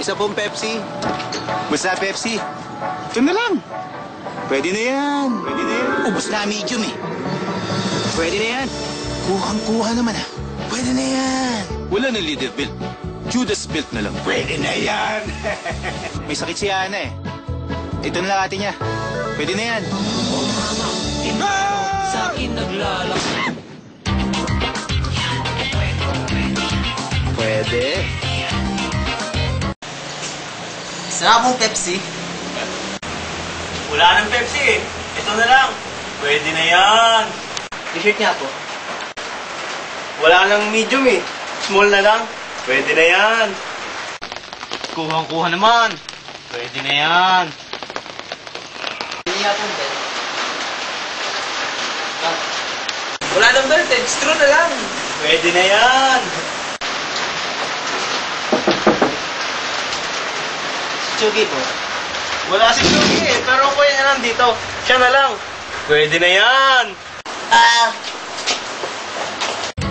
Isa pong Pepsi. Basta Pepsi. Ito na lang. Pwede na yan. Pwede na yan. Ubus na medium eh. Pwede na yan. Kuhang-kuha naman ah. Pwede na yan. Wala na leader build. Judas built na lang. Pwede na yan. May sakit si Ana eh. Ito na lang ate niya. Pwede na yan. Sa akin naglalakad. Pwede. Isa na pong Pepsi. Wala nang Pepsi eh. Ito na lang. Pwede na yan. T-shirt niya po. Wala nang medium eh. Small na lang. Pwede na yan. Kuhang-kuha naman. Pwede na yan. Hindi nga pong belt. Wala nang belt eh. Straw na lang. Pwede na yan. Chugi po. Wala si Sugi eh. Pero ako yung alam dito. Siya na lang. Pwede na yan.